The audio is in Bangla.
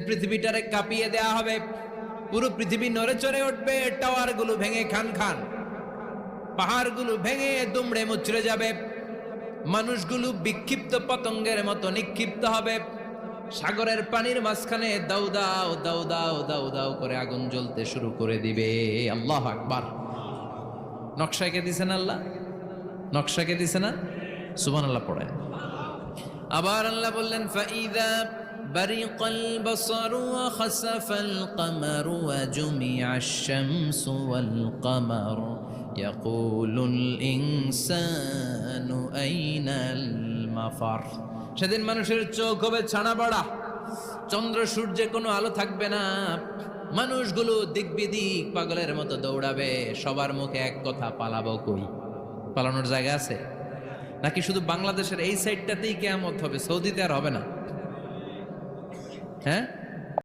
পৃথিবীটারে কাঁপিয়ে দেয়া হবে, পুরো পৃথিবী নড়ে চড়ে উঠবে, টাওয়ারগুলো ভেঙে খান খান, পাহাড়গুলো ভেঙে দুমড়ে মুচড়ে যাবে, মানুষগুলো বিক্ষিপ্ত পতঙ্গের মতো নিক্ষিপ্ত হবে, সাগরের পানির মাঝখানে দাউ দাউ দাউ দাউ দাউ দাউ করে আগুন জ্বলতে শুরু করে দিবে। আল্লাহু আকবার। নকশা কে দিছেন আল্লাহ? নকশা কে দিছে না? সুবহানাল্লাহ পড়েন। আবার আল্লাহ বললেন ফাইদা বারিকাল বাসারু ওয়া খাসাফাল কামারু ওয়া জুমিআশ শামসু ওয়াল কামারু ইয়াকুলুল ইনসানু আইনাল মাফার। সেদিন মানুষের চোখ হবে ছানা বড়া, চন্দ্র সূর্যে কোনো আলো থাকবে না, মানুষগুলো দিক বিদিক পাগলের মতো দৌড়াবে, সবার মুখে এক কথা, পালাবো কই? পালানোর জায়গা আছে নাকি শুধু বাংলাদেশের এই সাইডটাতেই কিয়ামত হবে, সৌদিতে আর হবে না? হ্যাঁ